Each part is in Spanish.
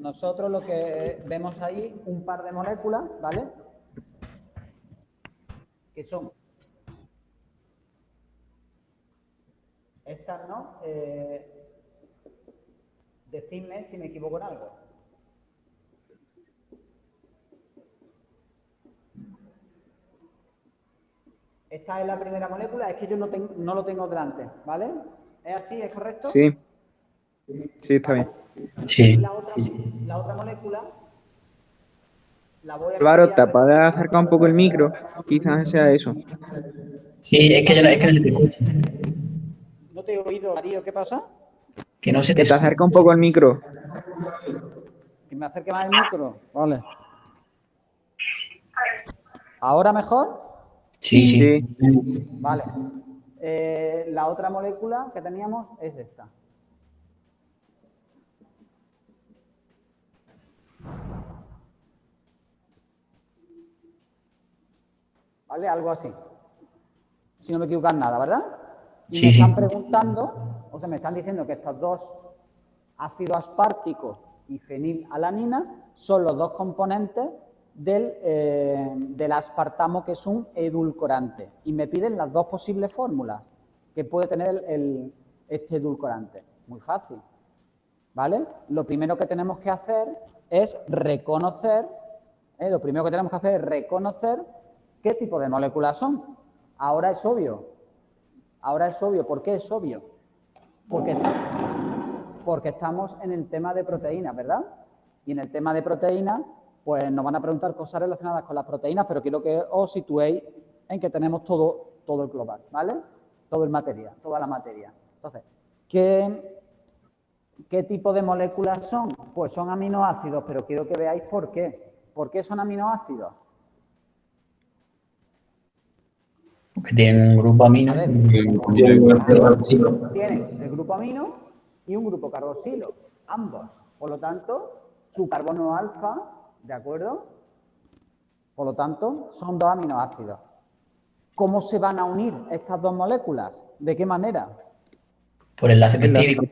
nosotros lo que vemos ahí, un par de moléculas, ¿vale? Que son estas, ¿no? Decidme si me equivoco en algo. Esta es la primera molécula, es que yo no lo tengo delante, ¿vale? ¿Es así? ¿Es correcto? Sí. Sí, está bien. Sí. La otra molécula la voy a Álvaro, ¿te cambiar. puedes acercar un poco el micro? Quizás sea eso. Sí, es que no se te escucha. No te he oído, Darío, ¿qué pasa? Que no se te Que te escucha. acerca un poco el micro. Que me acerque más el micro. Vale. ¿Ahora mejor? Sí, sí. Vale. La otra molécula que teníamos es esta. ¿Vale? Algo así. Si no me equivoco en nada, ¿verdad? Y Sí, me están sí. preguntando, o sea, me están diciendo que estos dos ácidos asparticos y fenilalanina son los dos componentes del aspartamo, que es un edulcorante. Y me piden las dos posibles fórmulas que puede tener este edulcorante. Muy fácil, ¿vale? Lo primero que tenemos que hacer es reconocer, qué tipo de moléculas son. Ahora es obvio. ¿Por qué es obvio? Porque estamos en el tema de proteínas, ¿verdad? Y en el tema de proteínas, pues nos van a preguntar cosas relacionadas con las proteínas, pero quiero que os situéis en que tenemos todo el global, ¿vale? Todo el material, toda la materia. Entonces, ¿qué tipo de moléculas son? Pues son aminoácidos, pero quiero que veáis por qué. ¿Por qué son aminoácidos? Porque tienen un grupo amino. A ver, tienen el grupo amino y un grupo carboxilo, ambos. Por lo tanto, su carbono alfa, ¿de acuerdo? Por lo tanto, son dos aminoácidos. ¿Cómo se van a unir estas dos moléculas? ¿De qué manera? Por enlace peptídico.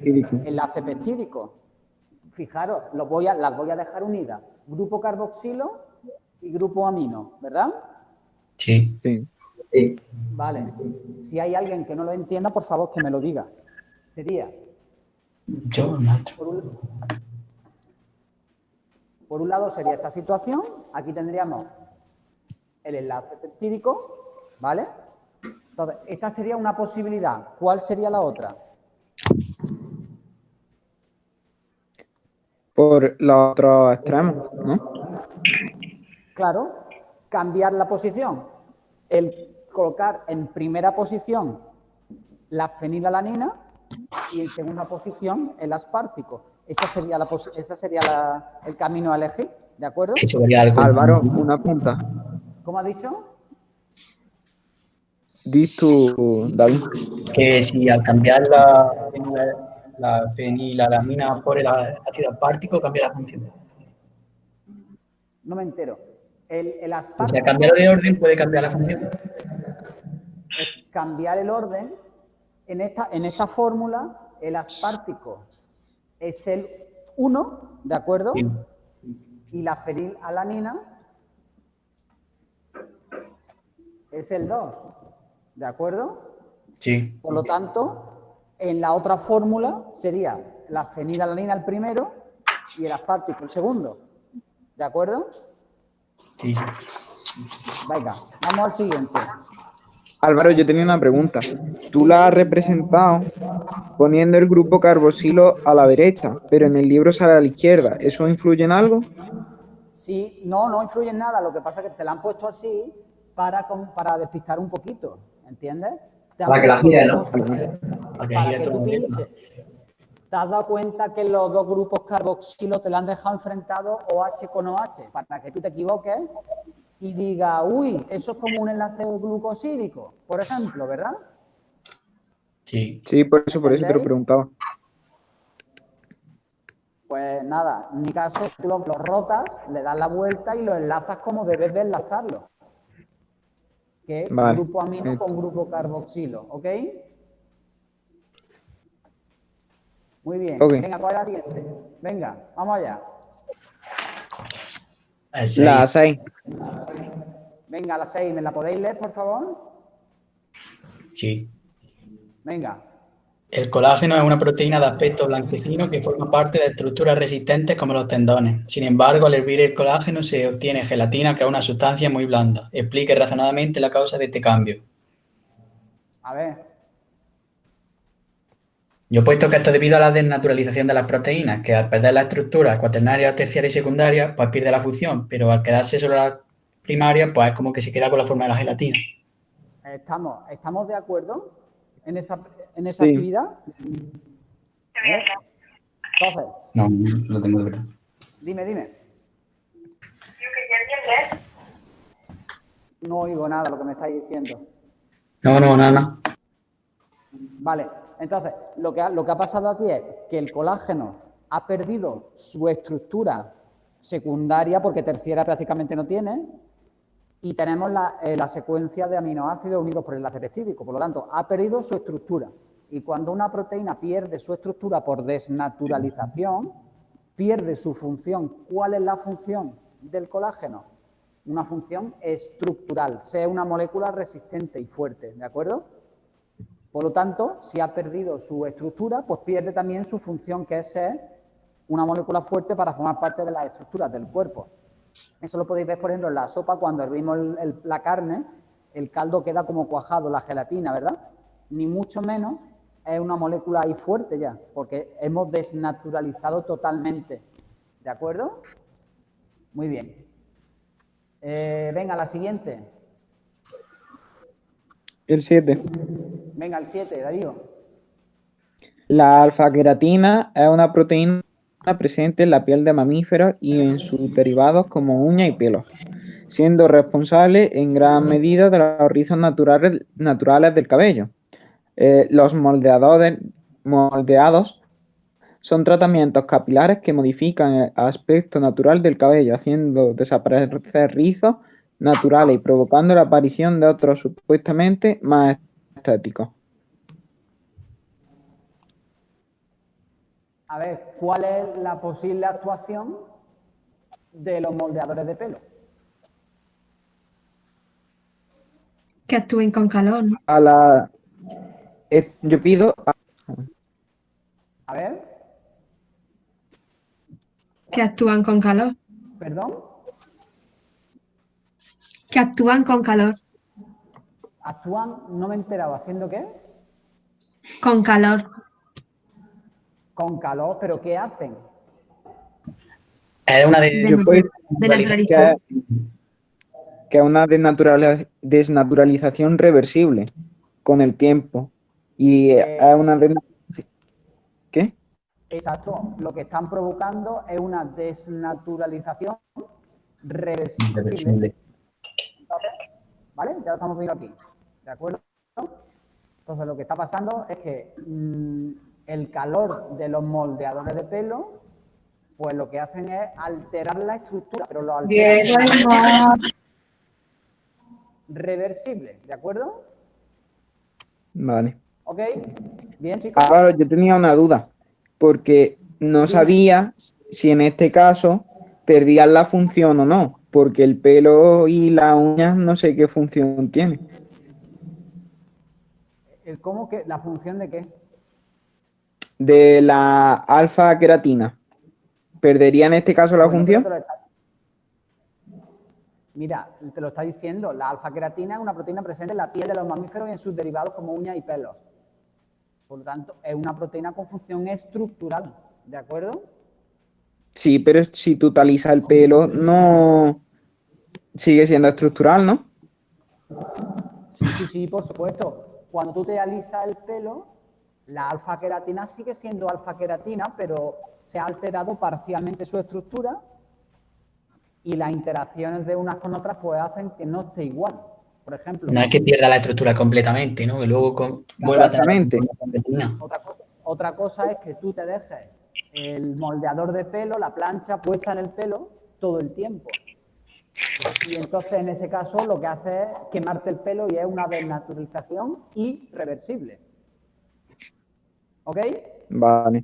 Enlace peptídico. Fijaros, las voy a dejar unidas. Grupo carboxilo y grupo amino, ¿verdad? Sí. Sí. Vale. Si hay alguien que no lo entienda, por favor, que me lo diga. Sería, Yo, maestro. por un lado sería esta situación. Aquí tendríamos el enlace peptídico, ¿vale? Entonces, esta sería una posibilidad. ¿Cuál sería la otra? Por los otros extremos, ¿no? Claro, cambiar la posición. El colocar en primera posición la fenilalanina y en segunda posición el aspartico. Ese sería el camino a elegir, ¿de acuerdo? Que chocaría algo. Álvaro, una punta. ¿Cómo ha dicho? Dis tú, David. Que si al cambiar la fenilalanina por el ácido aspartico, cambia la función. No me entero. El O sea, aspartico cambiarlo de orden puede cambiar la función. es cambiar el orden. En esta fórmula, el aspartico es el 1, ¿de acuerdo? Sí. Y la fenilalanina es el 2, ¿de acuerdo? Sí. Por lo tanto, en la otra fórmula sería la fenilalanina el primero y el aspartico el segundo, ¿de acuerdo? Sí. Venga, vamos al siguiente. Álvaro, yo tenía una pregunta. Tú la has representado poniendo el grupo carboxilo a la derecha, pero en el libro sale a la izquierda. ¿Eso influye en algo? Sí, no influye en nada. Lo que pasa es que te la han puesto así para despistar un poquito, ¿entiendes? Para que la gire, ¿no? Para que tú pinches. ¿Te has dado cuenta que los dos grupos carboxilo te lo han dejado enfrentados OH con OH? Para que tú te equivoques y digas, uy, eso es como un enlace glucosídico, por ejemplo, ¿verdad? Sí. Sí, por eso te lo preguntaba. Pues nada, en mi caso tú los rotas, le das la vuelta y lo enlazas como debes de enlazarlo. Que es Vale. grupo amino con grupo carboxilo, ¿ok? Muy bien. Ok. Venga, ¿cuál es la siguiente? Venga, vamos allá. El La 6. 6. Venga, la 6, ¿me la podéis leer, por favor? Sí. Venga. El colágeno es una proteína de aspecto blanquecino que forma parte de estructuras resistentes como los tendones. Sin embargo, al hervir el colágeno se obtiene gelatina, que es una sustancia muy blanda. Explique razonadamente la causa de este cambio. A ver, Yo he puesto que esto es debido a la desnaturalización de las proteínas, que al perder la estructura cuaternaria, terciaria y secundaria, pues pierde la función, pero al quedarse solo la primaria, pues es como que se queda con la forma de la gelatina. ¿estamos de acuerdo en esa Sí. actividad? Entonces, No, lo tengo de verdad. dime. No oigo nada lo que me estáis diciendo. No. Vale, entonces, lo que ha pasado aquí es que el colágeno ha perdido su estructura secundaria, porque terciaria prácticamente no tiene, y tenemos la secuencia de aminoácidos unidos por el enlace peptídico. Por lo tanto, ha perdido su estructura. Y cuando una proteína pierde su estructura por desnaturalización, pierde su función. ¿Cuál es la función del colágeno? Una función estructural, sea una molécula resistente y fuerte, ¿de acuerdo? Por lo tanto, si ha perdido su estructura, pues pierde también su función, que es ser una molécula fuerte para formar parte de las estructuras del cuerpo. Eso lo podéis ver, por ejemplo, en la sopa, cuando hervimos la carne, el caldo queda como cuajado, la gelatina, ¿verdad? Ni mucho menos es una molécula ahí fuerte ya, porque hemos desnaturalizado totalmente. ¿De acuerdo? Muy bien. Venga, la siguiente. El 7. Venga, el 7, Darío. La alfa-queratina es una proteína presente en la piel de mamíferos y en sus derivados como uñas y pelos, siendo responsable en gran medida de los rizos naturales del cabello. Los moldeados son tratamientos capilares que modifican el aspecto natural del cabello, haciendo desaparecer rizos naturales y provocando la aparición de otros supuestamente más estéticos. A ver, ¿cuál es la posible actuación de los moldeadores de pelo? Que actúen con calor, ¿no? Yo pido A ver, Que actúan con calor. perdón, Que actúan con calor. actúan, no me he enterado, ¿haciendo qué? Con calor. Con calor, ¿pero qué hacen? Es una yo puedo De naturalizar. que es una desnaturalización reversible con el tiempo. Y es una ¿Qué? Exacto, lo que están provocando es una desnaturalización reversible. irreversible. ¿Vale? Ya lo estamos viendo aquí. ¿De acuerdo? Entonces, lo que está pasando es que el calor de los moldeadores de pelo, pues lo que hacen es alterar la estructura, pero lo alteran reversible, ¿de acuerdo? Vale. ¿Ok? Bien, chicos. Ahora yo tenía una duda, porque no sabía si en este caso perdían la función o no, porque el pelo y las uñas no sé qué función tienen. ¿Cómo que? ¿La función de qué? De la alfa-queratina, ¿perdería en este caso la Bueno, pero función? Mira, te lo está diciendo, la alfa-queratina es una proteína presente en la piel de los mamíferos y en sus derivados como uñas y pelos. Por lo tanto, es una proteína con función estructural, ¿de acuerdo? Sí, pero si tú talizas el pelo, no sigue siendo estructural, ¿no? Sí, por supuesto. Cuando tú te alisas el pelo, la alfa-queratina sigue siendo alfa-queratina, pero se ha alterado parcialmente su estructura y las interacciones de unas con otras pues hacen que no esté igual. Por ejemplo, No es que pierda la estructura completamente, ¿no? Que luego vuelva a tener la Exactamente. forma completina. otra cosa es que tú te dejes el moldeador de pelo, la plancha puesta en el pelo todo el tiempo. Y entonces en ese caso lo que hace es quemarte el pelo y es una desnaturalización irreversible. ¿Ok? Vale.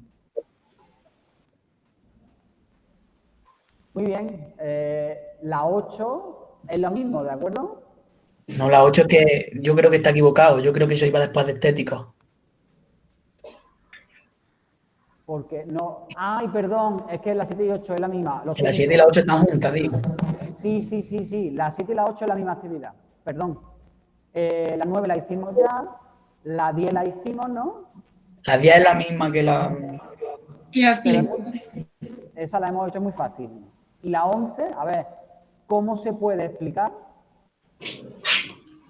Muy bien. La 8 es lo mismo, ¿de acuerdo? No, la 8 es que yo creo que está equivocado. Yo creo que eso iba después de estético. Porque no... Ay, perdón, es que la 7 y 8 es la misma. Lo Que la 7 y siento. la 8 están juntas, digo. Sí. La 7 y la 8 es la misma actividad. Perdón. La 9 la hicimos ya. La 10 la hicimos, ¿no? La 10 es la misma que la... Y aquí. Esa la hemos hecho muy fácil. Y la 11, a ver, ¿cómo se puede explicar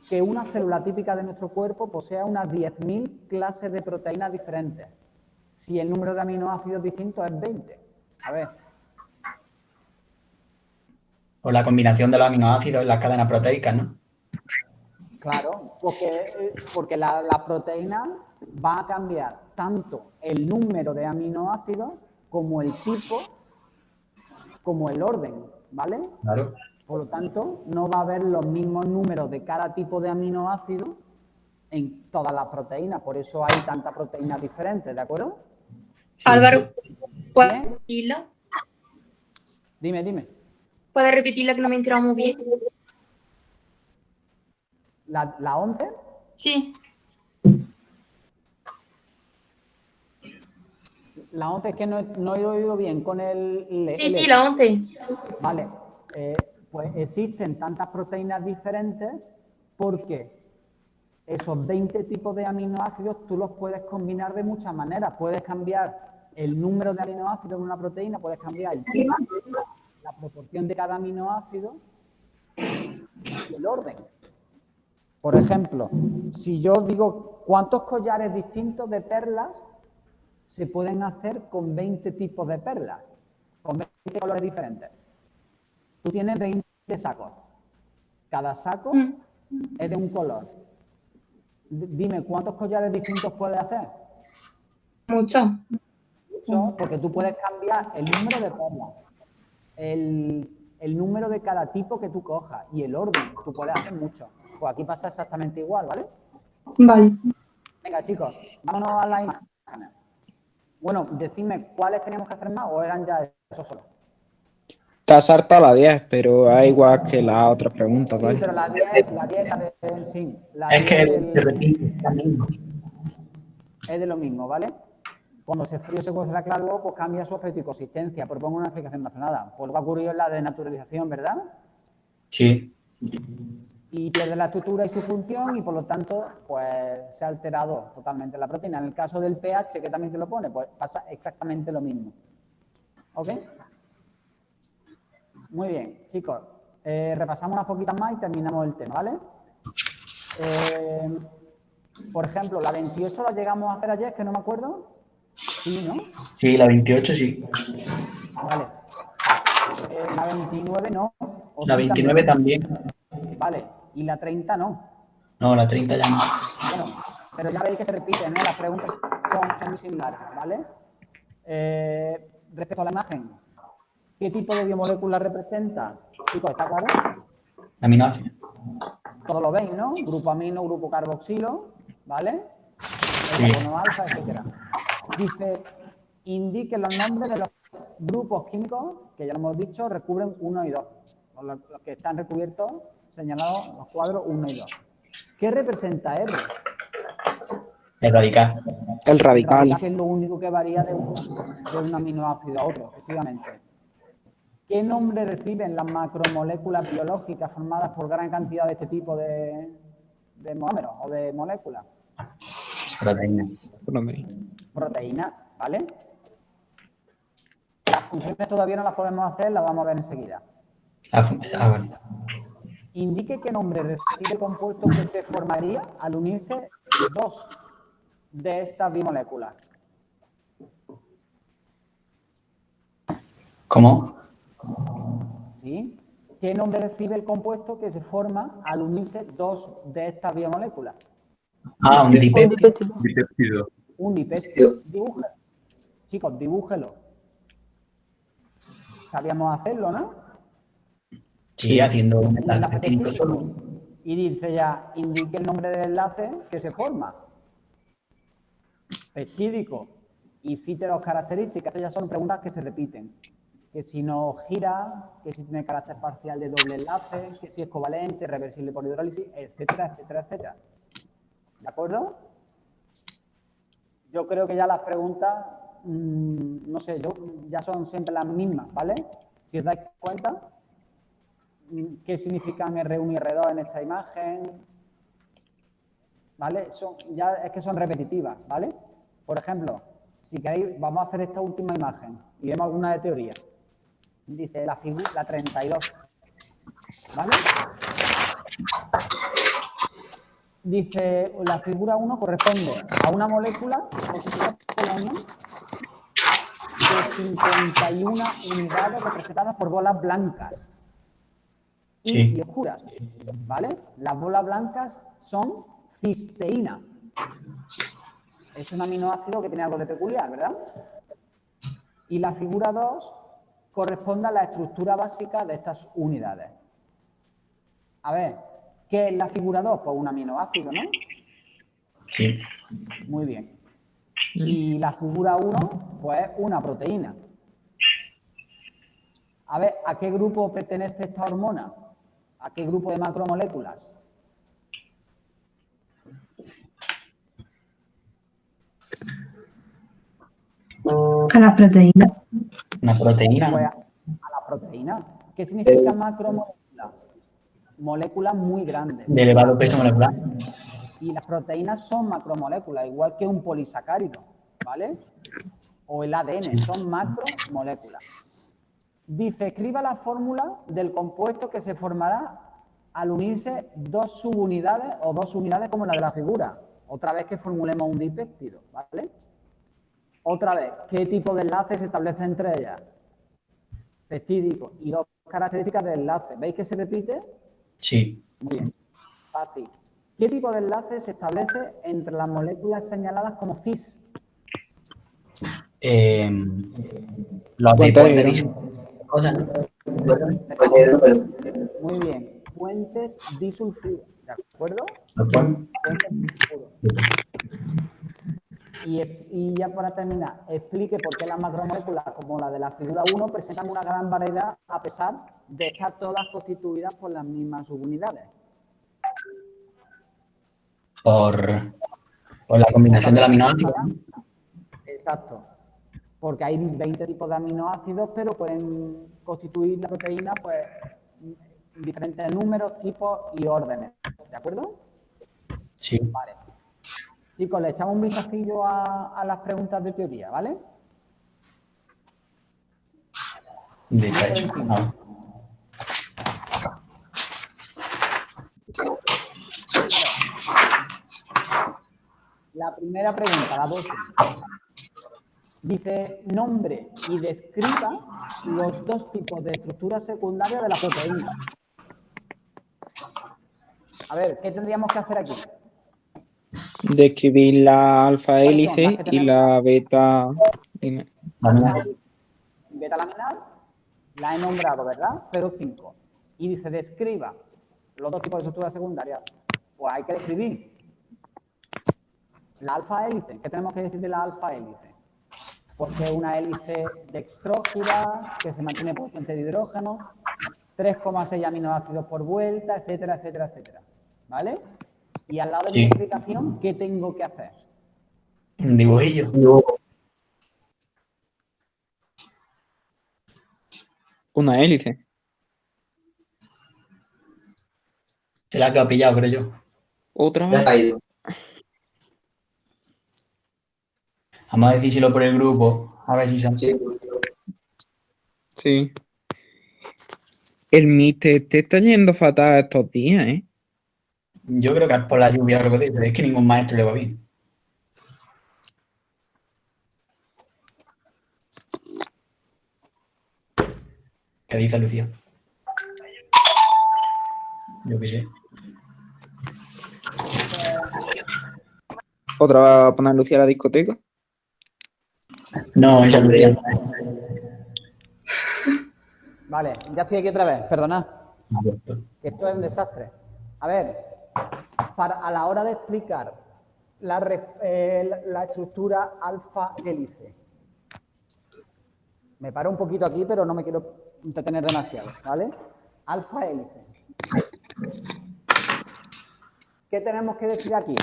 que una célula típica de nuestro cuerpo posea unas 10.000 clases de proteínas diferentes? Si el número de aminoácidos distintos es 20. A ver. O la combinación de los aminoácidos en las cadenas proteicas, ¿no? Claro, porque la proteína va a cambiar tanto el número de aminoácidos como el tipo, como el orden, ¿vale? Claro. Por lo tanto, no va a haber los mismos números de cada tipo de aminoácido en todas las proteínas. Por eso hay tantas proteínas diferentes, ¿de acuerdo? Sí, Álvaro, sí. ¿puedes Bien. repetirla? Dime. ¿Puedes repetirla que no me he enterado muy bien? ¿La 11? Sí. La 11 es que no he oído bien con Sí, la 11. Vale, pues existen tantas proteínas diferentes porque esos 20 tipos de aminoácidos tú los puedes combinar de muchas maneras. Puedes cambiar el número de aminoácidos en una proteína, puedes cambiar el tipo, la proporción de cada aminoácido y el orden. Por ejemplo, si yo digo cuántos collares distintos de perlas se pueden hacer con 20 tipos de perlas, con 20 colores diferentes. Tú tienes 20 sacos. Cada saco es de un color. Dime, ¿cuántos collares distintos puedes hacer? Mucho. Muchos, porque tú puedes cambiar el número de perlas, el número de cada tipo que tú cojas y el orden. Tú puedes hacer mucho. Pues aquí pasa exactamente igual, ¿vale? Vale. Venga, chicos, vámonos a las imágenes. Bueno, decidme, ¿cuáles teníamos que hacer más o eran ya esos solo? Está salta la 10, pero es igual que las otras preguntas, Sí, ¿vale? pero la 10 sí, la Es 10 que se repite también. es de lo mismo, ¿vale? Cuando se frío se cuece la claro, pues cambia su aspecto y consistencia. Propongo una explicación razonada. Pues lo que ha ocurrido es la denaturalización, ¿verdad? Sí. Y pierde la estructura y su función y por lo tanto pues se ha alterado totalmente la proteína. En el caso del pH, que también te lo pone, pues pasa exactamente lo mismo. ¿Ok? Muy bien, chicos. Repasamos unas poquitas más y terminamos el tema, ¿vale? Por ejemplo, la 28 la llegamos a hacer ayer, que no me acuerdo. Sí, ¿no? Sí, la 28 sí. Vale. La 29 no. ¿O La sí 29 también. Vale. Y la 30 no. No, la 30 ya no. Bueno, pero ya veis que se repiten, ¿no? Las preguntas son muy similares, ¿vale? Respecto a la imagen, ¿qué tipo de biomolécula representa? Chicos, ¿está claro? Aminoácidos. Todos lo veis, ¿no? Grupo amino, grupo carboxilo, ¿vale? Sí. El carbono alfa, etcétera. Dice, indique los nombres de los grupos químicos que ya lo hemos dicho, recubren 1 y 2. Los que están recubiertos, señalados los cuadros 1 y 2. ¿Qué representa R? El radical. El radical. Que es lo único que varía de un aminoácido a otro, efectivamente. ¿Qué nombre reciben las macromoléculas biológicas formadas por gran cantidad de este tipo de monómeros o de moléculas? Proteína. Proteína, ¿vale? Las funciones todavía no las podemos hacer, las vamos a ver enseguida. Vale. Indique qué nombre recibe el compuesto que se formaría al unirse dos de estas bimoléculas. ¿Cómo? ¿Sí? ¿Qué nombre recibe el compuesto que se forma al unirse dos de estas biomoléculas? Ah, un dipéptido. Dipéptido. Un dipéptido. Dibújelo. Chicos, dibújelo. Sabíamos hacerlo, ¿no? Sí, haciendo un Un enlace químico solo. Y dice ya, indique el nombre del enlace que se forma. Peptídico. Y cite dos características. Estas ya son preguntas que se repiten. que si no gira, que si tiene carácter parcial de doble enlace, que si es covalente, reversible por hidrólisis, etcétera, etcétera, etcétera. ¿De acuerdo? Yo creo que ya las preguntas, no sé, ya son siempre las mismas, ¿vale? Si os dais cuenta, ¿qué significan R1 y R2 en esta imagen? ¿Vale? Ya es que son repetitivas, ¿vale? Por ejemplo, si queréis, vamos a hacer esta última imagen y vemos alguna de teoría. Dice la 32, ¿vale? Dice, la figura 1 corresponde a una molécula constituida por la unión de 51 unidades representadas por bolas blancas y oscuras, ¿vale? Las bolas blancas son cisteína. Es un aminoácido que tiene algo de peculiar, ¿verdad? Y la figura 2 corresponde a la estructura básica de estas unidades. A ver, ¿qué es la figura 2? Pues un aminoácido, ¿no? Sí. Muy bien. Y la figura 1, pues una proteína. A ver, ¿a qué grupo pertenece esta hormona? ¿A qué grupo de macromoléculas? A las proteínas. Una proteína. Pues a la proteína. ¿Qué significa macromolécula? Moléculas muy grandes. De elevado peso molecular. Y las proteínas son macromoléculas, igual que un polisacárido, ¿vale? O el ADN, son macromoléculas. Dice, escriba la fórmula del compuesto que se formará al unirse dos subunidades o dos unidades como la de la figura. Otra vez que formulemos un dipéptido, ¿vale? Otra vez, ¿qué tipo de enlace se establece entre ellas? Peptídico y dos características del enlace. ¿Veis que se repite? Sí. Muy bien. Fácil. ¿Qué tipo de enlace se establece entre las moléculas señaladas como cis? Los de puentes cosas, ¿no? Muy bien. Puentes disulfuros, ¿de acuerdo? Puentes disulfuros. Y ya para terminar, explique por qué las macromoléculas, como la de la figura 1, presentan una gran variedad a pesar de estar todas constituidas por las mismas subunidades. Por la combinación de los aminoácidos. Exacto. Porque hay 20 tipos de aminoácidos, pero pueden constituir la proteína pues, en diferentes números, tipos y órdenes. ¿De acuerdo? Sí. Vale. Chicos, le echamos un vistacillo a las preguntas de teoría, ¿vale? De hecho, no. La primera pregunta, la 12. Dice, nombre y describa los dos tipos de estructura secundaria de la proteína. A ver, ¿qué tendríamos que hacer aquí? Describir la alfa hélice Las que y tenemos. la beta. Beta laminar, la he nombrado, ¿verdad? 0,5. Y dice, describa los dos tipos de estructura secundaria. Pues hay que describir la alfa hélice. ¿Qué tenemos que decir de la alfa hélice? Pues que es una hélice dextrógira, que se mantiene por fuente de hidrógeno, 3,6 aminoácidos por vuelta, etcétera, etcétera, etcétera. ¿Vale? Y al lado de mi explicación, ¿qué tengo que hacer? Un dibujillo. Una hélice. Se la ha quedado pillado, creo yo. Otra vez. Vamos a decírselo por el grupo. A ver si se... Sí. El míster te está yendo fatal estos días, ¿eh? Yo creo que es por la lluvia o algo de eso. Es que ningún maestro le va bien. ¿Qué dice Lucía? Yo qué sé. ¿Otra vez a poner Lucía a la discoteca? No, esa es Lucía. Vale, ya estoy aquí otra vez, perdonad. Que esto es un desastre. A ver, a la hora de explicar la estructura alfa hélice, Me paro un poquito aquí, pero no me quiero entretener demasiado, ¿vale? Alfa hélice. ¿Qué tenemos que decir aquí?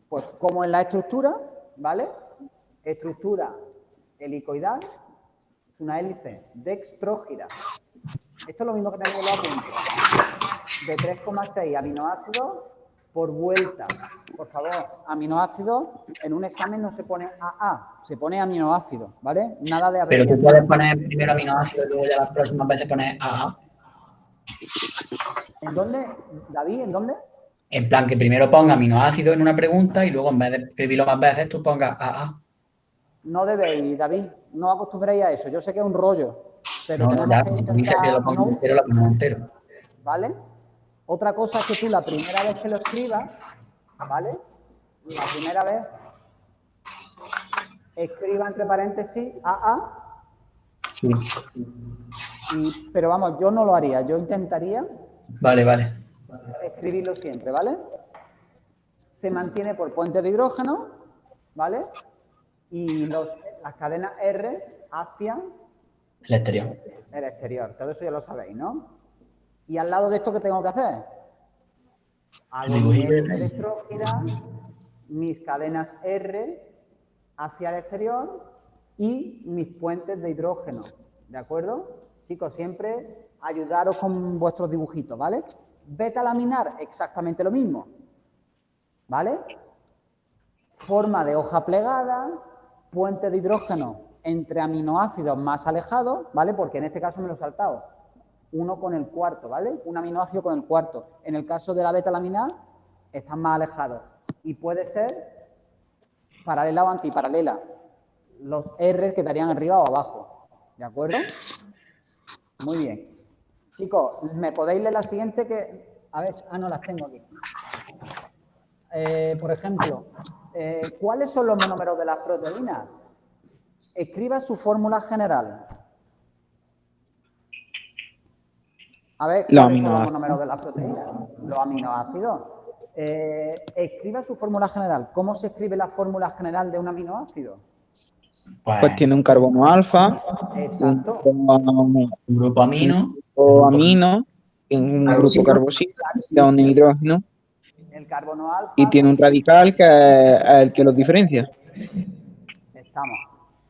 Pues como en la estructura, ¿vale? Estructura helicoidal es una hélice dextrógira. Esto es lo mismo que tenemos los apuntes. De 3,6 aminoácidos por vuelta. Por favor, aminoácidos, en un examen no se pone AA, se pone aminoácido, ¿vale? Nada de Pero tú abreviatura. puedes poner primero aminoácido y luego ya las próximas veces pones AA. ¿En dónde, David? ¿En dónde? En plan, que primero ponga aminoácido en una pregunta y luego en vez de escribirlo más veces, tú pongas AA. No debéis, David, no acostumbréis a eso. Yo sé que es un rollo, pero No, tenemos ya, que si tú dices que lo intentar, pongo ¿no? entero, lo pongo entero. ¿Vale? Otra cosa es que tú la primera vez que lo escribas, ¿vale? La primera vez escriba entre paréntesis AA, Sí. pero vamos, yo no lo haría. Yo intentaría Vale, vale. escribirlo siempre, ¿vale? Se mantiene por puente de hidrógeno, ¿vale? Y las cadenas R hacia El exterior. el exterior. Todo eso ya lo sabéis, ¿no? Y al lado de esto, ¿qué tengo que hacer? Hago mi Dibujillo. hélice electrógira, mis cadenas R hacia el exterior y mis puentes de hidrógeno, ¿de acuerdo? Chicos, siempre ayudaros con vuestros dibujitos, ¿vale? Beta laminar, exactamente lo mismo, ¿vale? Forma de hoja plegada, puente de hidrógeno entre aminoácidos más alejados, ¿vale? Porque en este caso me lo he saltado. Uno con el cuarto, ¿vale? Un aminoácido con el cuarto. En el caso de la beta laminar, están más alejados. Y puede ser paralela o antiparalela. Los R quedarían arriba o abajo. ¿De acuerdo? Muy bien. Chicos, ¿me podéis leer la siguiente? Que a ver, no las tengo aquí. Por ejemplo, ¿cuáles son los monómeros de las proteínas? Escriba su fórmula general. A ver, ¿cuáles son los monómeros de las proteínas? Los aminoácidos. Escriba su fórmula general. ¿Cómo se escribe la fórmula general de un aminoácido? Pues tiene un carbono alfa, Exacto. Un grupo amino. o amino, un grupo carboxilo, un hidrógeno, El carbono alfa. y tiene un radical que es el que los diferencia. Estamos,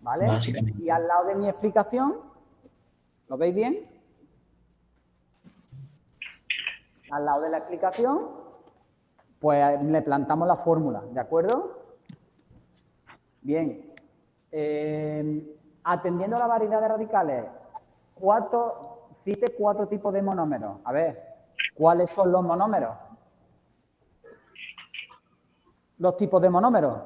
¿vale? Básicamente. Y al lado de mi explicación, ¿lo veis bien? Al lado de la explicación, pues le plantamos la fórmula, ¿de acuerdo? Bien. Atendiendo a la variedad de radicales, cite 4 tipos de monómeros. A ver, ¿cuáles son los monómeros? Los tipos de monómeros.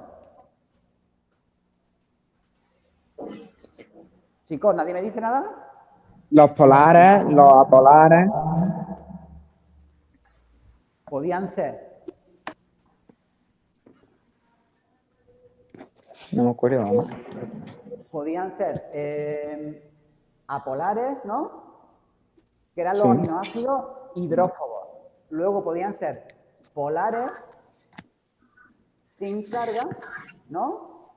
Chicos, ¿nadie me dice nada? Los polares, los apolares. Podían ser No me acuerdo, ¿no? podían ser apolares, ¿no? Que eran los Sí. aminoácidos hidrófobos. Luego podían ser polares sin carga, ¿no?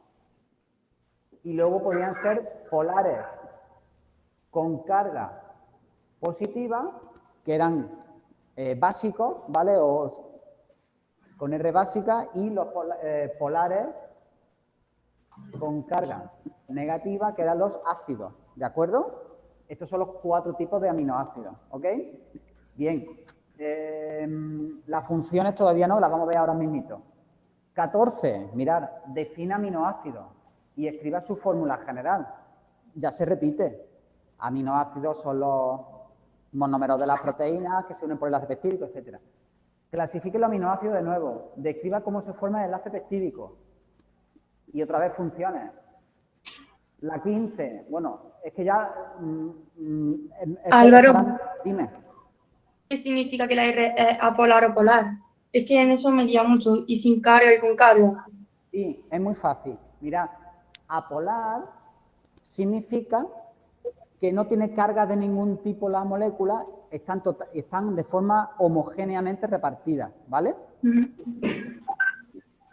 Y luego podían ser polares con carga positiva, que eran básicos, ¿vale? O con R básica, y los polares con carga negativa, que eran los ácidos, ¿de acuerdo? Estos son los 4 tipos de aminoácidos, ¿ok? Bien. Las funciones todavía no, las vamos a ver ahora mismito. 14, mirar, define aminoácidos y escriba su fórmula general. Ya se repite. Aminoácidos son los monómeros de las proteínas que se unen por enlace peptídico, etc. Clasifique los aminoácidos de nuevo. Describa cómo se forma el enlace peptídico. Y otra vez funciones. La 15, bueno, es que ya... Álvaro. Dime. ¿Qué significa que la R es apolar o polar? Es que en eso me lía mucho, y sin carga y con carga. Sí, es muy fácil. Mira, apolar significa que no tiene carga de ningún tipo la molécula, están de forma homogéneamente repartidas, ¿vale?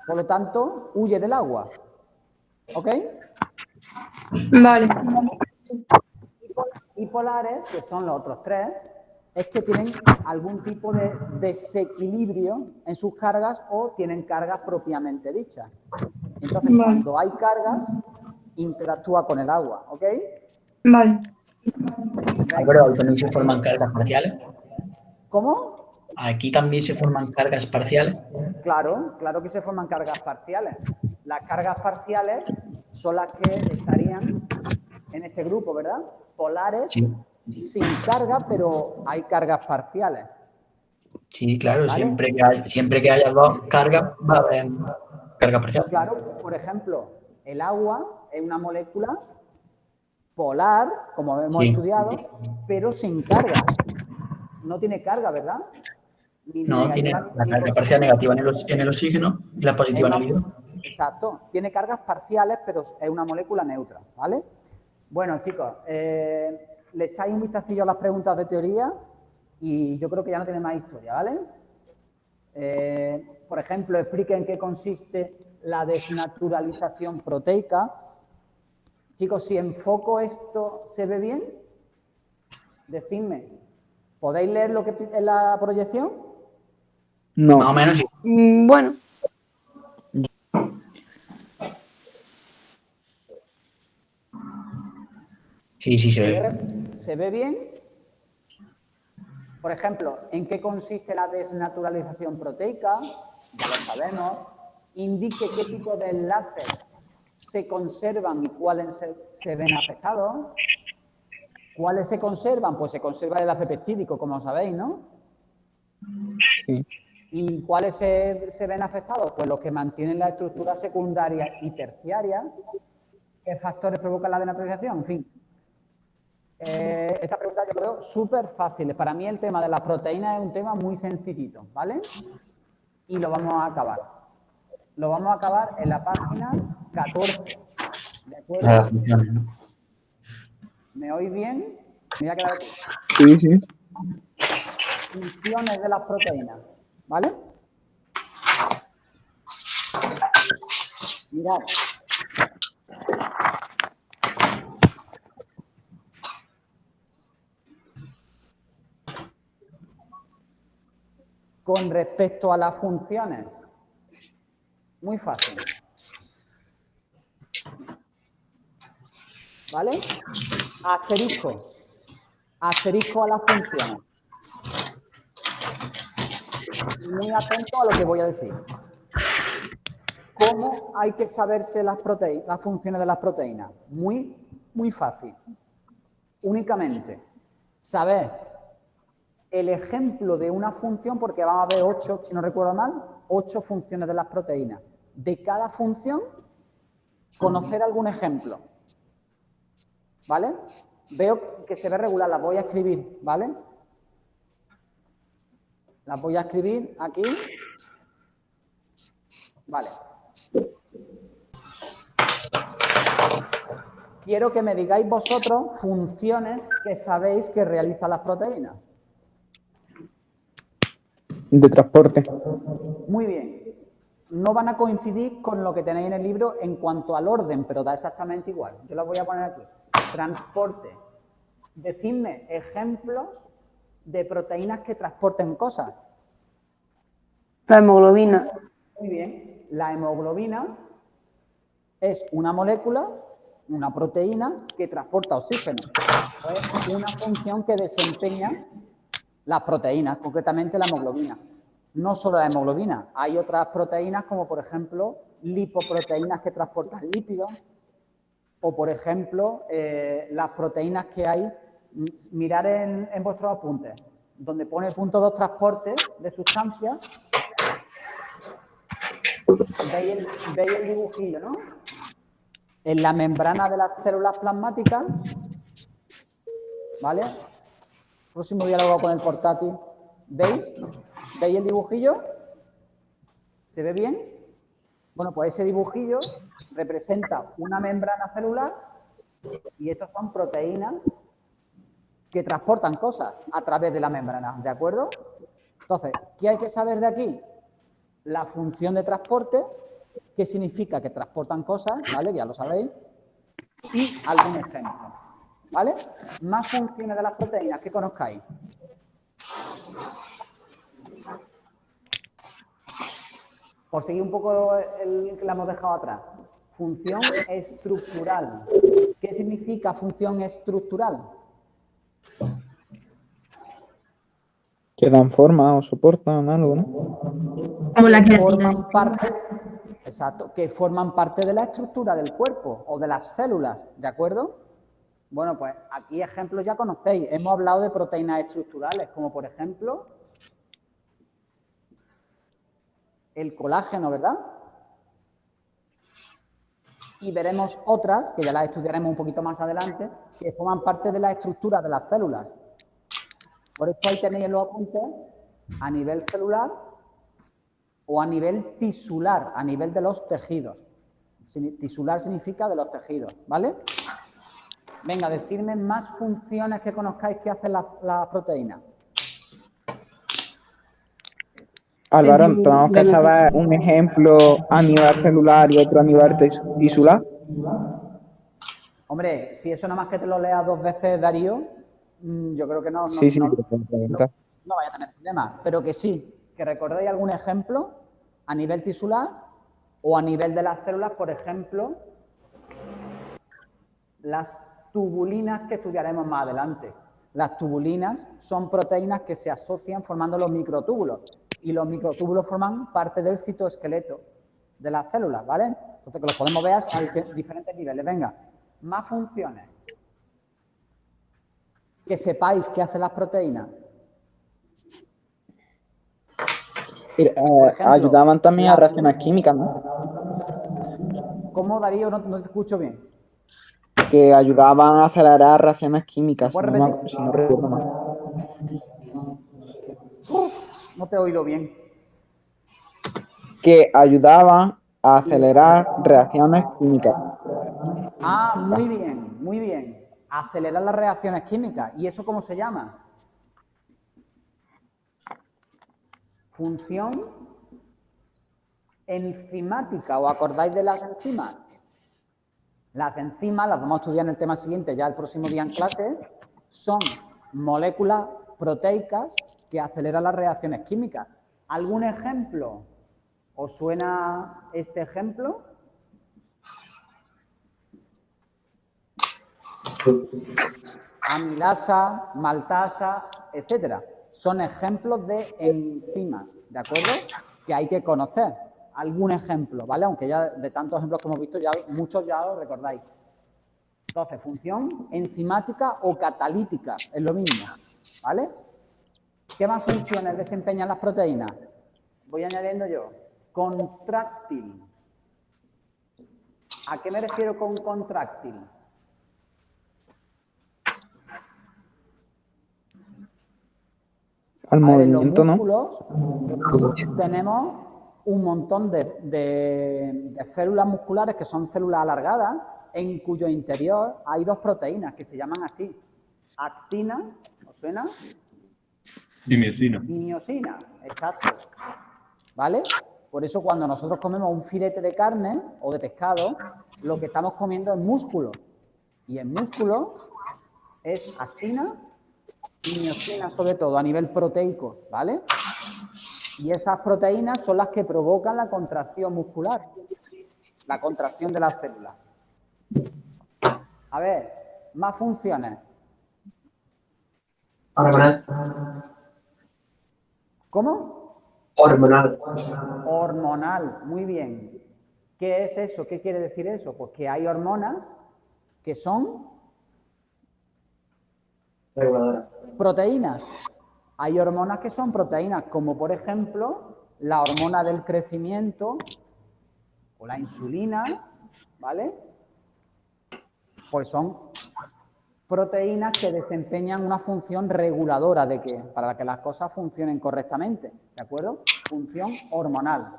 Por lo tanto, huye del agua. ¿Ok? Vale. Y polares, que son los otros tres, es que tienen algún tipo de desequilibrio en sus cargas o tienen cargas propiamente dichas. Entonces, cuando hay cargas, interactúa con el agua, ¿ok? Vale. Pero ahí también se forman cargas parciales. ¿Cómo? Aquí también se forman cargas parciales. Claro, claro que se forman cargas parciales. Las cargas parciales son las que estarían en este grupo, ¿verdad? Polares, Sí. sin carga, pero hay cargas parciales. Sí, claro, ¿Vale? siempre que haya dos cargas, va a haber carga parcial. Claro, por ejemplo, el agua es una molécula polar, como hemos estudiado, pero sin carga. No tiene carga, ¿verdad? Ni No, tiene negativa, la ni carga positiva. parcial negativa en el oxígeno y la positiva en el hidrógeno. Exacto. Tiene cargas parciales, pero es una molécula neutra, ¿vale? Bueno, chicos, le echáis un vistacillo a las preguntas de teoría y yo creo que ya no tiene más historia, ¿vale? Por ejemplo, explique en qué consiste la desnaturalización proteica. Chicos, si enfoco esto, ¿se ve bien? Decidme. ¿Podéis leer lo que es la proyección? No. Más o menos sí. Bueno, Sí, se ve. ¿Se ve bien? Por ejemplo, ¿en qué consiste la desnaturalización proteica? Ya lo sabemos. Indique qué tipo de enlaces se conservan y cuáles se ven afectados. ¿Cuáles se conservan? Pues se conserva el enlace peptídico, como sabéis, ¿no? Sí. ¿Y cuáles se ven afectados? Pues los que mantienen la estructura secundaria y terciaria. ¿Qué factores provocan la desnaturalización? En fin. Esta pregunta yo creo súper fácil. Para mí el tema de las proteínas es un tema muy sencillito, ¿vale? Y lo vamos a acabar. Lo vamos a acabar en la página 14. ¿De acuerdo? Las funciones, ¿no? ¿Me oís bien? Me voy a quedar aquí. Sí. Funciones de las proteínas, ¿vale? Mirad. Con respecto a las funciones, muy fácil. ¿Vale? Asterisco. Asterisco a las funciones. Muy atento a lo que voy a decir. ¿Cómo hay que saberse las funciones de las proteínas? Muy fácil. Únicamente saber el ejemplo de una función, porque van a haber 8, si no recuerdo mal, 8 funciones de las proteínas. De cada función, conocer algún ejemplo. ¿Vale? Veo que se ve regular, las voy a escribir, ¿vale? Las voy a escribir aquí. Vale. Quiero que me digáis vosotros funciones que sabéis que realizan las proteínas. De transporte. Muy bien. No van a coincidir con lo que tenéis en el libro en cuanto al orden, pero da exactamente igual. Yo las voy a poner aquí. Transporte. Decidme ejemplos de proteínas que transporten cosas. la hemoglobina. Muy bien. La hemoglobina es una molécula, una proteína que transporta oxígeno. Es una función que desempeña las proteínas, concretamente la hemoglobina. No solo la hemoglobina, hay otras proteínas como por ejemplo lipoproteínas que transportan lípidos o por ejemplo las proteínas que hay, mirar en vuestros apuntes, donde pone el punto 2 transporte de sustancias, veis el dibujillo, ¿no? En la membrana de las células plasmáticas, ¿vale? Próximo día lo hago con el portátil. ¿Veis? ¿Veis el dibujillo? ¿Se ve bien? Bueno, pues ese dibujillo representa una membrana celular y estos son proteínas que transportan cosas a través de la membrana, ¿de acuerdo? Entonces, ¿qué hay que saber de aquí? La función de transporte, que significa que transportan cosas, ¿vale? Ya lo sabéis. Y algún ejemplo. ¿vale? Más funciones de las proteínas que conozcáis. Por seguir un poco el que la hemos dejado atrás. Función estructural. ¿Qué significa función estructural? Que dan forma o soportan algo, ¿no? Como la Que creatina. forman parte, exacto, que forman parte de la estructura del cuerpo o de las células, ¿de acuerdo? Bueno, pues aquí ejemplos ya conocéis. Hemos hablado de proteínas estructurales, como por ejemplo el colágeno, ¿verdad? Y veremos otras, que ya las estudiaremos un poquito más adelante, que forman parte de la estructura de las células. Por eso ahí tenéis en los apuntes a nivel celular o a nivel tisular, a nivel de los tejidos. Tisular significa de los tejidos, ¿vale? Venga, decidme más funciones que conozcáis que hacen las proteínas. Álvaro, tenemos que saber un ejemplo a nivel celular y otro a nivel tisular. Hombre, si eso nada más que te lo leas 2 veces, Darío, yo creo que Sí, pero puedo preguntar. no vaya a tener problemas. Pero que sí, que recordéis algún ejemplo a nivel tisular o a nivel de las células, por ejemplo, las tubulinas que estudiaremos más adelante. Las tubulinas son proteínas que se asocian formando los microtúbulos y los microtúbulos forman parte del citoesqueleto de las células, ¿vale? Entonces, que los podemos ver a diferentes niveles. Venga, más funciones. Que sepáis qué hacen las proteínas. Mira, ejemplo, ayudaban también a la- reacciones químicas, ¿no? ¿Cómo, Darío? No te escucho bien. Que ayudaban a acelerar reacciones químicas, ¿Puedes repetir? si no recuerdo mal. No te he oído bien. Que ayudaban a acelerar reacciones químicas. Ah, muy bien, muy bien. Acelerar las reacciones químicas. ¿Y eso cómo se llama? Función enzimática. ¿Os acordáis de las enzimas? Las enzimas, las vamos a estudiar en el tema siguiente, ya el próximo día en clase, son moléculas proteicas que aceleran las reacciones químicas. ¿Algún ejemplo? ¿Os suena este ejemplo? Amilasa, maltasa, etcétera. Son ejemplos de enzimas, ¿de acuerdo? Que hay que conocer. Algún ejemplo, ¿vale? Aunque ya de tantos ejemplos que hemos visto, ya muchos ya os recordáis. Entonces, función enzimática o catalítica, es lo mismo, ¿vale? ¿Qué más funciones desempeñan las proteínas? Voy añadiendo yo. Contráctil. ¿A qué me refiero con contráctil? Al A ver, en los movimiento, ¿no? músculos tenemos un montón de células musculares que son células alargadas, en cuyo interior hay 2 proteínas que se llaman así. Actina, ¿os suena? Y miocina. Y miosina, exacto. ¿Vale? Por eso cuando nosotros comemos un filete de carne o de pescado, lo que estamos comiendo es músculo. Y el músculo es actina y miosina, sobre todo a nivel proteico, ¿vale? Y esas proteínas son las que provocan la contracción muscular, la contracción de las células. A ver, más funciones. Hormonal. ¿Cómo? Hormonal. Hormonal, muy bien. ¿Qué es eso? ¿Qué quiere decir eso? Pues que hay hormonas que son Reguladora. proteínas. Hay hormonas que son proteínas, como por ejemplo la hormona del crecimiento o la insulina, ¿vale? Pues son proteínas que desempeñan una función reguladora para que las cosas funcionen correctamente, ¿de acuerdo? Función hormonal.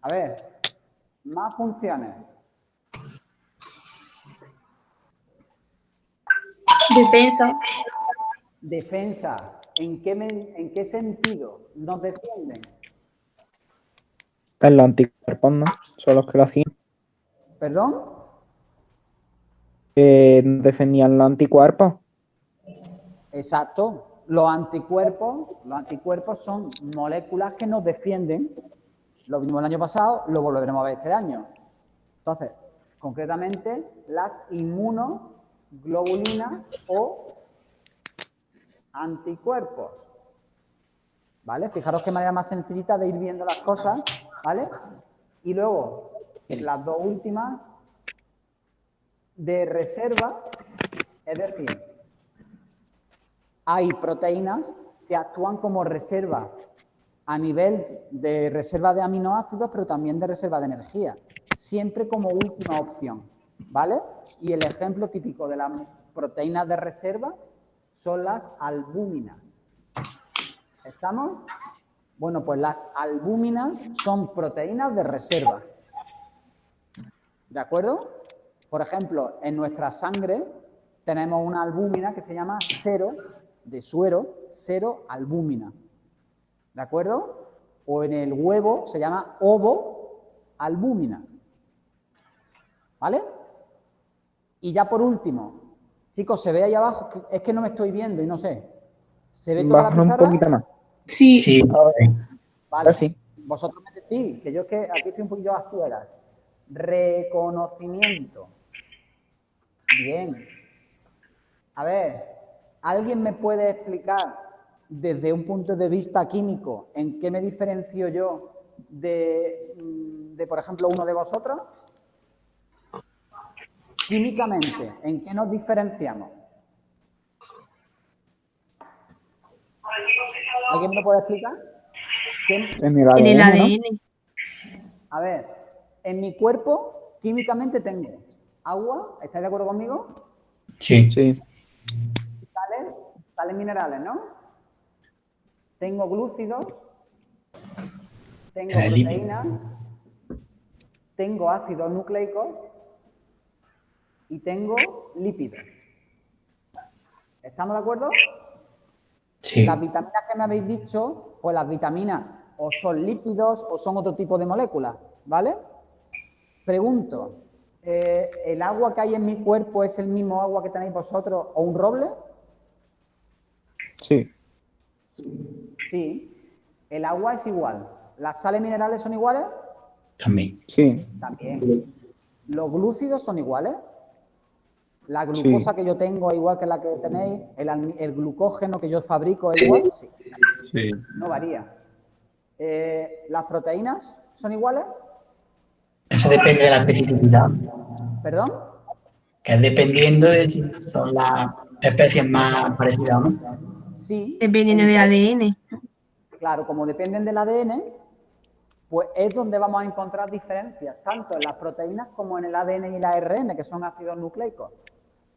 A ver, más funciones. Defensa. Defensa. ¿En qué sentido nos defienden? En los anticuerpos, ¿no? Son los que lo hacían. ¿Perdón? Nos defendían los anticuerpos. Exacto. Los anticuerpos son moléculas que nos defienden. Lo vimos el año pasado, lo volveremos a ver este año. Entonces, concretamente, las inmunoglobulinas o anticuerpos. ¿Vale? Fijaros qué manera más sencillita de ir viendo las cosas, ¿vale? Y luego, las dos últimas de reserva, es decir, hay proteínas que actúan como reserva a nivel de reserva de aminoácidos, pero también de reserva de energía, siempre como última opción, ¿vale? Y el ejemplo típico de las proteínas de reserva son las albúminas. ¿Estamos? Bueno, pues las albúminas son proteínas de reserva. ¿De acuerdo? Por ejemplo, en nuestra sangre tenemos una albúmina que se llama sero, de suero, seroalbúmina. ¿De acuerdo? O en el huevo se llama ovoalbúmina. ¿Vale? Y ya por último, chicos, ¿se ve ahí abajo? Es que no me estoy viendo y no sé. ¿Se ve toda la Baja un pizarra? poquito más. Sí. Sí. Vale. Sí. Vosotros me decís, que yo es que aquí estoy un poquillo a ciegas. Reconocimiento. Bien. A ver, ¿alguien me puede explicar desde un punto de vista químico en qué me diferencio yo de por ejemplo, uno de vosotros? Químicamente, ¿en qué nos diferenciamos? ¿Alguien me lo puede explicar? En el En el ADN, ¿no? ADN. A ver, en mi cuerpo químicamente tengo agua, ¿estáis de acuerdo conmigo? Sí. Sí. Sales minerales, ¿no? Tengo glúcidos, tengo El lípido. proteínas, tengo ácidos nucleicos y tengo lípidos. ¿Estamos de acuerdo? Sí. Las vitaminas que me habéis dicho, pues las vitaminas o son lípidos o son otro tipo de moléculas, ¿vale? Pregunto, ¿el agua que hay en mi cuerpo es el mismo agua que tenéis vosotros o un roble? Sí. Sí, el agua es igual. ¿Las sales minerales son iguales? También. Sí. También. ¿Los glúcidos son iguales? ¿La glucosa que yo tengo es igual que la que tenéis? ¿El glucógeno que yo fabrico es igual? Sí. Sí. No varía. ¿Las proteínas son iguales? Eso depende de la especificidad, ¿Perdón? que es dependiendo de si son las especies más parecidas o no. Sí. Dependiendo del ADN. Claro, como dependen del ADN, pues es donde vamos a encontrar diferencias, tanto en las proteínas como en el ADN y el ARN, que son ácidos nucleicos,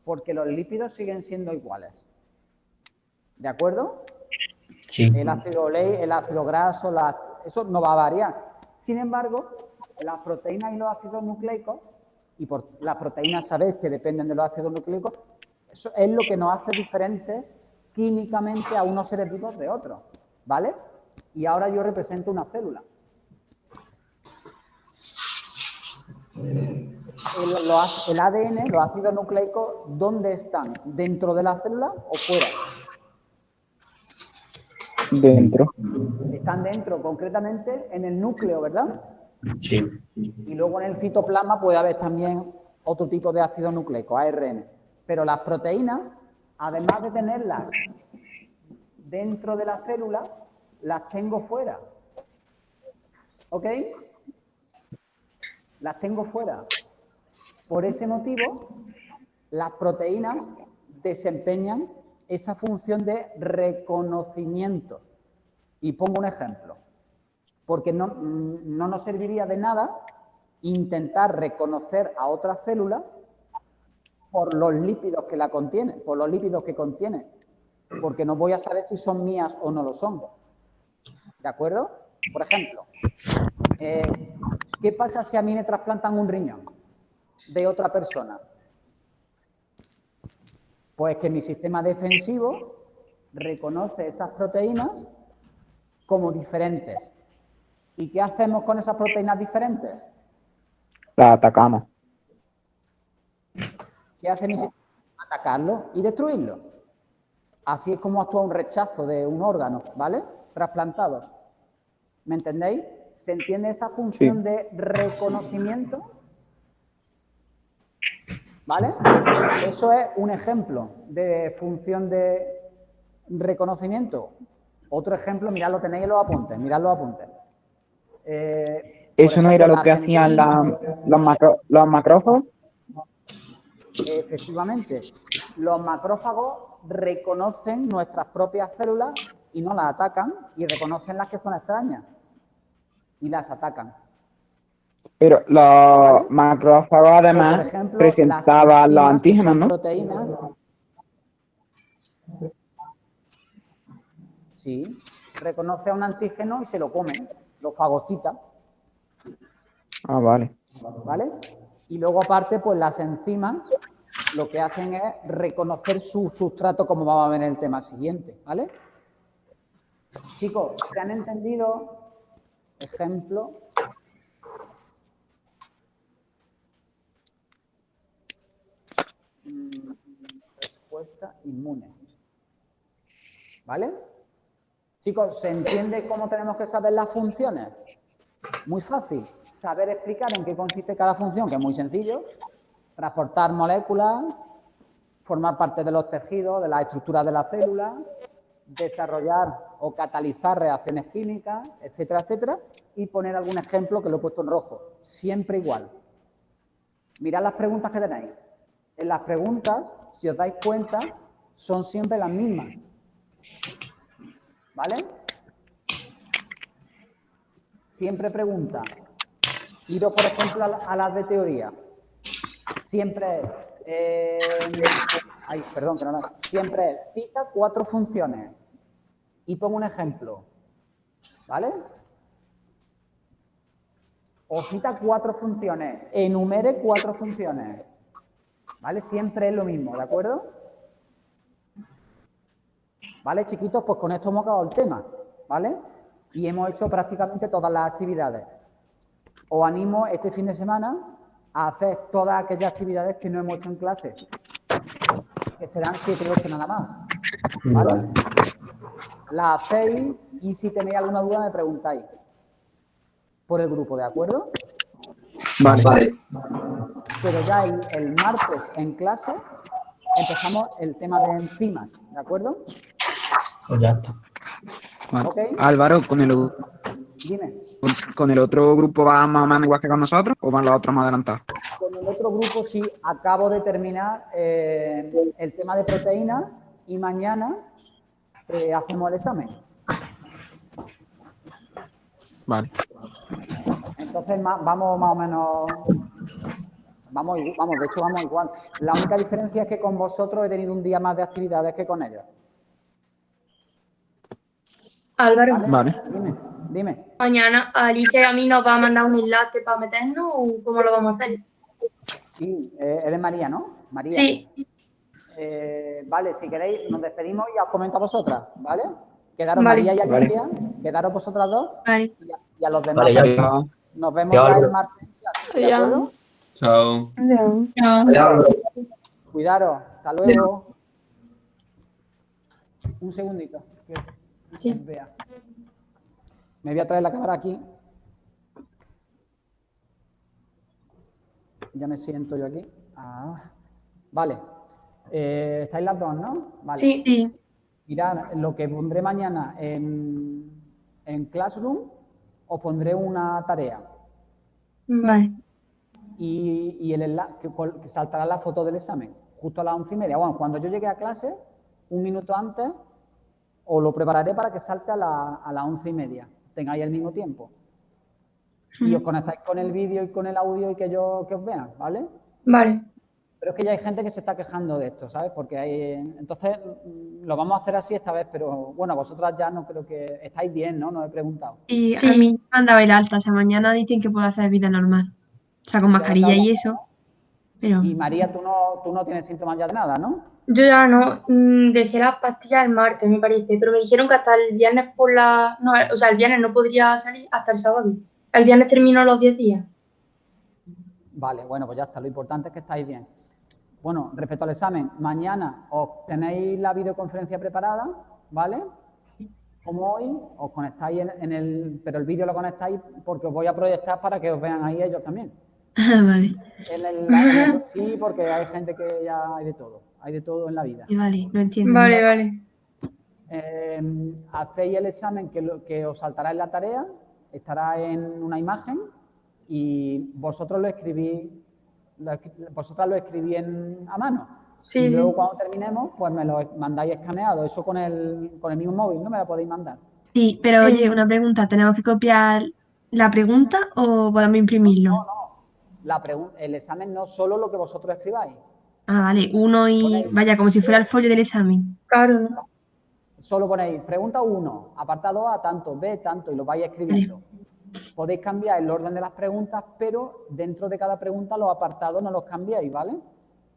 porque los lípidos siguen siendo iguales. ¿De acuerdo? Sí. El ácido el ácido graso, eso no va a variar. Sin embargo, las proteínas y los ácidos nucleicos, y por las proteínas sabéis que dependen de los ácidos nucleicos, eso es lo que nos hace diferentes químicamente a unos seres vivos de otros, ¿vale? Y ahora yo represento una célula. El ADN, los ácidos nucleicos, ¿dónde están? ¿Dentro de la célula o fuera? Dentro. Están dentro, concretamente en el núcleo, ¿verdad? Sí. Y luego en el citoplasma puede haber también otro tipo de ácido nucleico, ARN. Pero las proteínas, además de tenerlas dentro de la célula, las tengo fuera. ¿Ok? Las tengo fuera. Por ese motivo, las proteínas desempeñan esa función de reconocimiento. Y pongo un ejemplo. Porque no nos serviría de nada intentar reconocer a otra célula por los lípidos que la contiene, por los lípidos que contiene, porque no voy a saber si son mías o no lo son. ¿De acuerdo? Por ejemplo, ¿qué pasa si a mí me trasplantan un riñón de otra persona? Pues que mi sistema defensivo reconoce esas proteínas como diferentes. ¿Y qué hacemos con esas proteínas diferentes? La atacamos. ¿Qué hace mi sistema? Atacarlo y destruirlo. Así es como actúa un rechazo de un órgano, ¿vale? Trasplantado. ¿Me entendéis? ¿Se entiende esa función de reconocimiento? ¿Vale? Eso es un ejemplo de función de reconocimiento. Otro ejemplo, mirad, lo tenéis en los apuntes, mirad los apuntes. ¿Eso no era lo que hacían los macrófagos? Efectivamente, los macrófagos reconocen nuestras propias células y no las atacan, y reconocen las que son extrañas y las atacan. Pero los macrófagos O, por además ejemplo, presentaban los las enzimas, que antígenos, son ¿no? proteínas. Sí, reconoce a un antígeno y se lo come, lo fagocita, Ah, vale. ¿vale? Y luego aparte, pues las enzimas lo que hacen es reconocer su sustrato, como vamos a ver en el tema siguiente, ¿vale? Chicos, ¿se han entendido? Ejemplo. Respuesta inmune. ¿Vale? Chicos, ¿se entiende cómo tenemos que saber las funciones? Muy fácil. Saber explicar en qué consiste cada función, que es muy sencillo. Transportar moléculas, formar parte de los tejidos, de las estructuras de la célula, desarrollar o catalizar reacciones químicas, etcétera, etcétera, y poner algún ejemplo que lo he puesto en rojo. Siempre igual. Mirad las preguntas que tenéis. En las preguntas, si os dais cuenta, son siempre las mismas. ¿Vale? Siempre pregunta. Iros, por ejemplo, a las de teoría. Siempre perdón, que no. Siempre es, cita 4 funciones. Y pongo un ejemplo. ¿Vale? O cita 4 funciones. Enumere 4 funciones. ¿Vale? Siempre es lo mismo, ¿de acuerdo? ¿Vale, chiquitos? Pues con esto hemos acabado el tema, ¿vale? Y hemos hecho prácticamente todas las actividades. Os animo este fin de semana a hacer todas aquellas actividades que no hemos hecho en clase, que serán 7 y 8 nada más, ¿vale? Las hacéis y si tenéis alguna duda me preguntáis por el grupo, ¿de acuerdo? Vale. Pero ya el martes en clase empezamos el tema de enzimas, ¿de acuerdo? Pues ya está. Vale. ¿Ok? Álvaro, Dime. ¿con el otro grupo va más o menos igual que con nosotros o van los otros más adelantados? Con el otro grupo sí acabo de terminar el tema de proteínas y mañana hacemos el examen. Vale. Entonces vamos más o menos, vamos, de hecho vamos igual. La única diferencia es que con vosotros he tenido un día más de actividades que con ellos. Álvaro, Vale. Dime. mañana Alicia y a mí nos va a mandar un enlace para meternos o cómo lo vamos a hacer. Sí, eres María, ¿no? María. Sí, Vale, si queréis nos despedimos y os comento a vosotras, ¿vale? Quedaros Vale. María y Vale. Alicia, quedaros vosotras dos vale. y a los demás. Vale, ya. Adiós. Nos vemos Ya, ya el Álvaro. martes, ¿de acuerdo? Chao. Adiós. Cuidaros, hasta luego. Un segundito. Que Sí. vea. Me voy a traer la cámara aquí. Ya me siento yo aquí. Vale. ¿Estáis las dos, no? Vale. Sí. Mirad, lo que pondré mañana en Classroom, os pondré una tarea. Vale. Y el enlace, que saltará la foto del examen, justo a las 11:30. Bueno, cuando yo llegue a clase, un minuto antes, os lo prepararé para que salte a las 11:30. Tengáis el mismo tiempo. Y os conectáis con el vídeo y con el audio y que os vean, ¿vale? Vale. Pero es que ya hay gente que se está quejando de esto, ¿sabes? Porque entonces, lo vamos a hacer así esta vez, pero bueno, vosotras ya no creo que... Estáis bien, ¿no? No he preguntado. Y Sí. a mí me han dado el alta, o sea, mañana dicen que puedo hacer vida normal. O sea, con Ya mascarilla está. y eso. Pero Y María, tú no tienes síntomas ya de nada, ¿no? Yo ya no, dejé las pastillas el martes, me parece, pero me dijeron que hasta el viernes no, o sea, el viernes no podría salir hasta el sábado. El viernes termino los 10 días. Vale, bueno, pues ya está. Lo importante es que estáis bien. Bueno, respecto al examen, mañana os tenéis la videoconferencia preparada, ¿vale? Como hoy, os conectáis pero el vídeo lo conectáis porque os voy a proyectar para que os vean ahí ellos también. Vale, Sí, porque hay gente que ya hay de todo en la vida. vale, no entiendo. Vale, vale. Hacéis el examen que os saltará en la tarea, estará en una imagen y vosotros lo escribís, vosotras lo escribís a mano. Sí, y luego sí. cuando terminemos, pues me lo mandáis escaneado, eso con el mismo móvil, ¿no? Me lo podéis mandar. Sí, pero Sí. oye, una pregunta, ¿tenemos que copiar la pregunta o podemos imprimirlo? El examen no solo lo que vosotros escribáis, Ah, vale, uno y vaya, como si fuera el folio del examen. Claro, ¿no? solo ponéis pregunta 1, apartado A tanto, B tanto y lo vais escribiendo. Podéis cambiar el orden de las preguntas, pero dentro de cada pregunta los apartados no los cambiáis, ¿vale?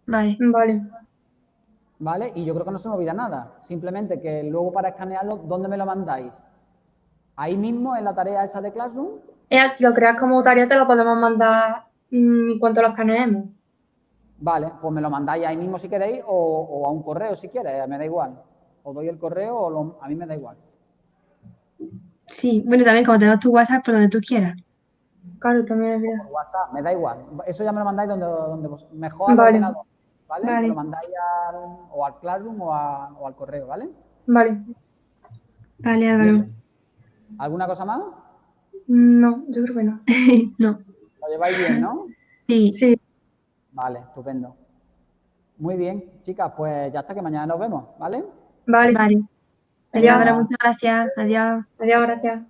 Vale, Vale. ¿Vale? Y yo creo que no se me olvida nada. Simplemente que luego para escanearlo, ¿dónde me lo mandáis? Ahí mismo en la tarea esa de Classroom. Si lo creas como tarea, te lo podemos mandar en cuanto lo escaneemos. Vale, pues me lo mandáis ahí mismo si queréis o a un correo si quieres, me da igual. Os doy el correo o a mí me da igual. sí, bueno, también como tenemos tu WhatsApp por donde tú quieras. Claro, también es verdad. Por WhatsApp, me da igual. Eso ya me lo mandáis mejor al Vale. ordenador, ¿vale? Vale. Me lo mandáis o al Classroom o al correo, ¿vale? Vale. Vale, Álvaro. ¿Alguna cosa más? No, yo creo que no. No, Lo lleváis bien, ¿no? sí, Sí. Vale, estupendo. Muy bien, chicas, pues ya hasta que mañana nos vemos, ¿vale? Vale. vale. Venga, Adiós. Álvaro, muchas gracias. Adiós. Adiós, gracias.